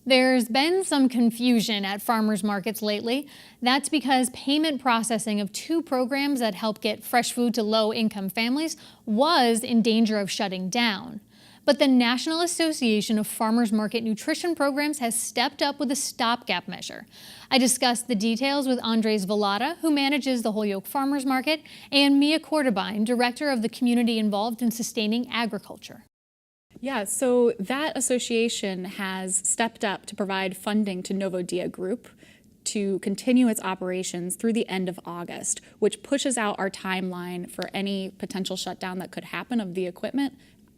There's been some confusion at farmers markets lately. That's because payment processing of two programs that help get fresh food to low-income families was in danger of shutting down. But the National Association of Farmers Market Nutrition Programs has stepped up with a stopgap measure. I discussed the details with Andres Villada, who manages the Holyoke Farmers Market, and Mia Kortebein, director of the community involved in sustaining agriculture. Yeah, so that association has stepped up to provide funding to Novo Dia Group to continue its operations through the end of August, which pushes out our timeline for any potential shutdown that could happen of the equipment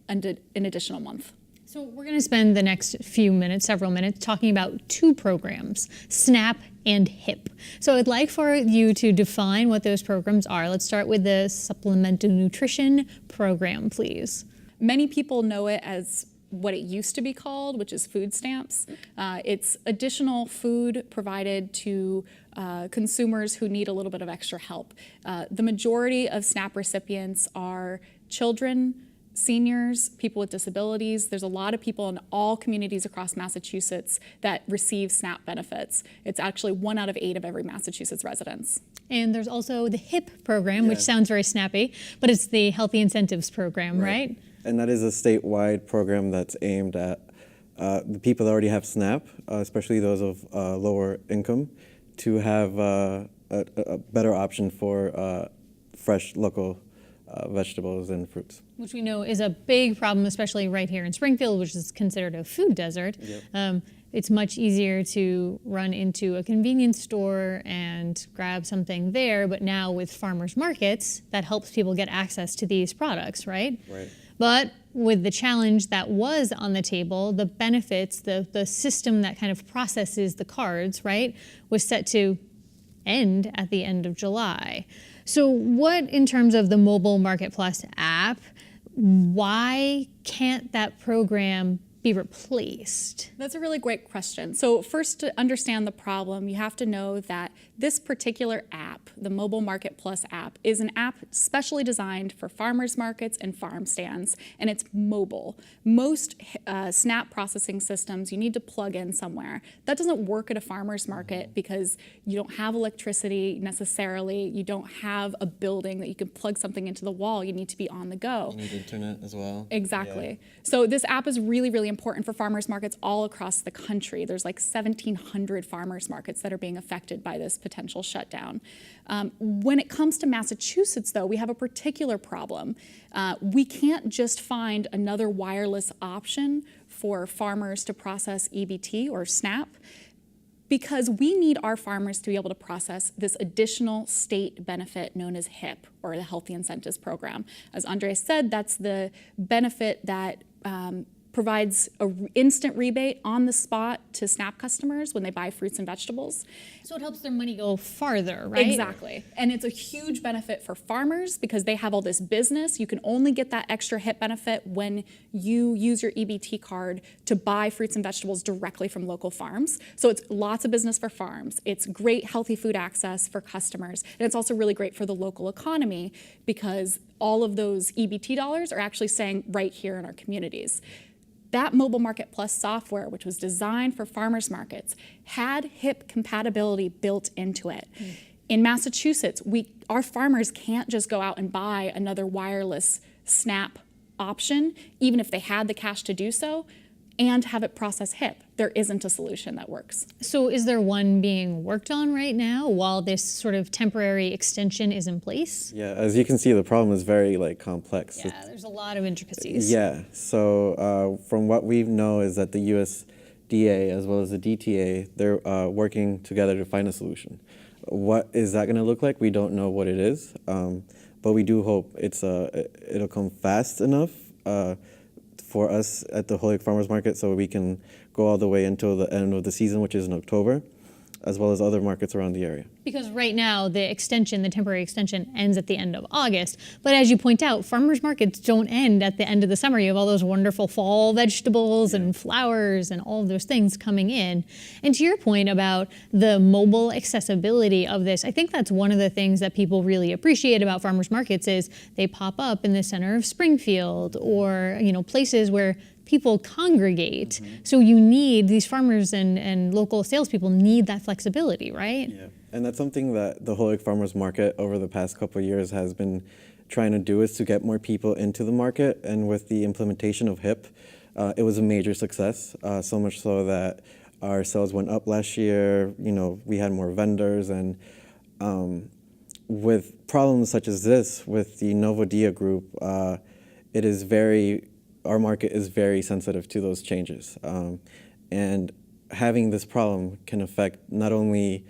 an additional month. So we're going to spend the next few minutes, several minutes, talking about two programs, SNAP and HIP. So I'd like for you to define what those programs are. Let's start with the Supplemental Nutrition Program, please. Many people know it as what it used to be called, which is food stamps. It's additional food provided to consumers who need a little bit of extra help. The majority of SNAP recipients are children, seniors, people with disabilities. There's a lot of people in all communities across Massachusetts that receive SNAP benefits. It's actually 1 out of 8 of every Massachusetts residents. And there's also the HIP program, which sounds very snappy, but it's the Healthy Incentives Program, right? And that is a statewide program that's aimed at the people that already have SNAP, especially those of lower income, to have a better option for fresh local vegetables and fruits. Which we know is a big problem, especially right here in Springfield, which is considered a food desert. Yep. It's much easier to run into a convenience store and grab something there, but now with farmers markets, that helps people get access to these products, right? Right. But with the challenge that was on the table, the benefits, the system that kind of processes the cards, right, was set to end at the end of July. So what, in terms of the Mobile Market Plus app, why can't that program be replaced? That's a really great question. So first, to understand the problem, you have to know that this particular app, the Mobile Market Plus app, is an app specially designed for farmers markets and farm stands, and it's mobile. Most SNAP processing systems you need to plug in somewhere. That doesn't work at a farmer's market because you don't have electricity necessarily. You don't have a building that you can plug something into the wall. You need to be on the go. You need internet as well. Exactly. Yeah. So this app is really, really important for farmers markets all across the country. There's like 1,700 farmers markets that are being affected by this potential shutdown. When it comes to Massachusetts, though, we have a particular problem. We can't just find another wireless option for farmers to process EBT or SNAP, because we need our farmers to be able to process this additional state benefit known as HIP, or the Healthy Incentives Program. As Andres said, that's the benefit that provides an instant rebate on the spot to SNAP customers when they buy fruits and vegetables. So it helps their money go farther, right? Exactly. And it's a huge benefit for farmers because they have all this business. You can only get that extra HIP benefit when you use your EBT card to buy fruits and vegetables directly from local farms. So it's lots of business for farms. It's great healthy food access for customers. And it's also really great for the local economy because all of those EBT dollars are actually staying right here in our communities. That Mobile Market Plus software, which was designed for farmers markets, had HIP compatibility built into it. In Massachusetts, our farmers can't just go out and buy another wireless SNAP option, even if they had the cash to do so, and have it process HIP. There isn't a solution that works. So is there one being worked on right now while this sort of temporary extension is in place? Yeah, as you can see, the problem is very complex. Yeah, there's a lot of intricacies. Yeah, so from what we know is that the USDA as well as the DTA, they're working together to find a solution. What is that gonna look like? We don't know what it is, but we do hope it'll come fast enough for us at the Holyoke Farmers Market so we can go all the way until the end of the season, which is in October, as well as other markets around the area. Because right now, the temporary extension ends at the end of August. But as you point out, farmers markets don't end at the end of the summer. You have all those wonderful fall vegetables and flowers and all of those things coming in. And to your point about the mobile accessibility of this, I think that's one of the things that people really appreciate about farmers markets is they pop up in the center of Springfield or, places where people congregate. So you need, these farmers and local salespeople need that flexibility, right? Yeah, and that's something that the Holyoke Farmers Market over the past couple of years has been trying to do, is to get more people into the market. And with the implementation of HIP, it was a major success, so much so that our sales went up last year. You know, we had more vendors, and with problems such as this with the Novodia group, it is our market is very sensitive to those changes. And having this problem can affect not only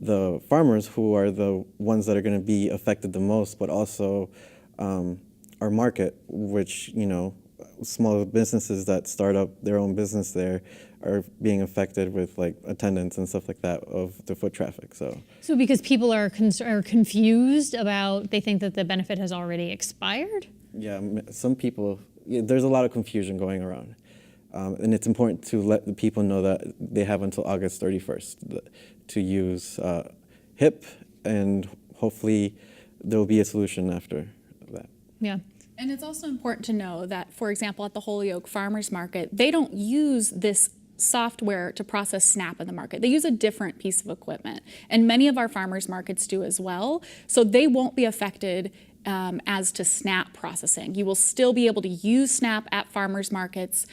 the farmers, who are the ones that are going to be affected the most, but also our market, which, you know, small businesses that start up their own business there are being affected with like attendance and stuff like that of the foot traffic. So because people are confused about, they think that the benefit has already expired? yeah, some people, there's a lot of confusion going around. And it's important to let the people know that they have until August 31st to use HIP, and hopefully there will be a solution after that. Yeah. And it's also important to know that, for example, at the Holyoke Farmers Market, they don't use this software to process SNAP in the market. They use a different piece of equipment. And many of our farmers markets do as well. So they won't be affected as to SNAP processing. You will still be able to use SNAP at farmers markets.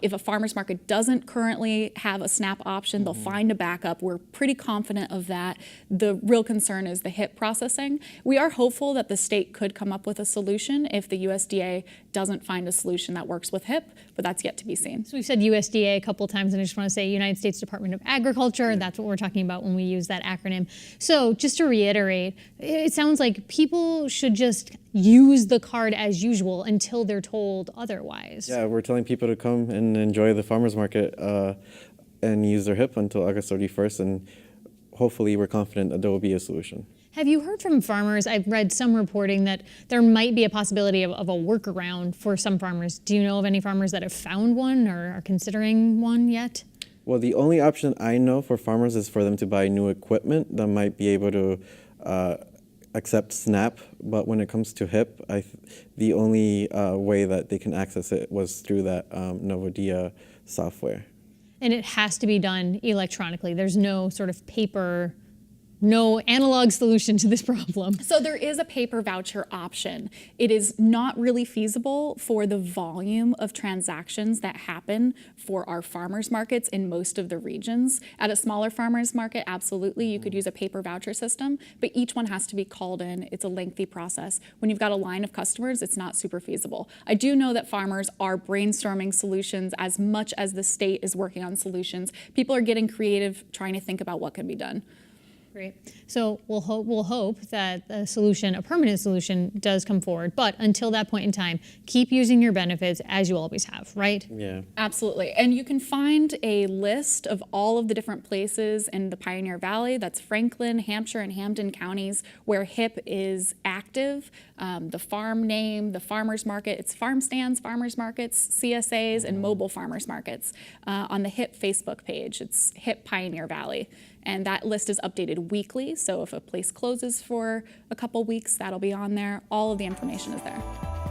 If a farmers market doesn't currently have a SNAP option, they'll find a backup. We're pretty confident of that. The real concern is the HIP processing. We are hopeful that the state could come up with a solution if the USDA doesn't find a solution that works with HIP, but that's yet to be seen. So we've said USDA a couple times, and I just want to say United States Department of Agriculture. That's what we're talking about when we use that acronym. So just to reiterate, it sounds like people should just use the card as usual until they're told otherwise. Yeah, we're telling people to come and enjoy the farmers market and use their HIP until August 31st, and hopefully we're confident that there will be a solution. Have you heard from farmers? I've read some reporting that there might be a possibility of a workaround for some farmers. Do you know of any farmers that have found one or are considering one yet? Well, the only option I know for farmers is for them to buy new equipment that might be able to accept SNAP, but when it comes to HIP, the only way that they can access it was through that Novodia software. And it has to be done electronically. There's no sort of paper, no analog solution to this problem. So there is a paper voucher option. It is not really feasible for the volume of transactions that happen for our farmers markets in most of the regions. At a smaller farmers market, absolutely, you could use a paper voucher system, but each one has to be called in. It's a lengthy process. When you've got a line of customers, it's not super feasible. I do know that farmers are brainstorming solutions as much as the state is working on solutions. People are getting creative, trying to think about what can be done. Great. So we'll hope that a solution, a permanent solution, does come forward. But until that point in time, keep using your benefits as you always have, right? Yeah. Absolutely. And you can find a list of all of the different places in the Pioneer Valley, that's Franklin, Hampshire, and Hampden counties, where HIP is active. The farm name, the farmers market, it's farm stands, farmers markets, CSAs, and mobile farmers markets. On the HIP Facebook page, it's HIP Pioneer Valley. And that list is updated weekly, so if a place closes for a couple weeks, that'll be on there. All of the information is there.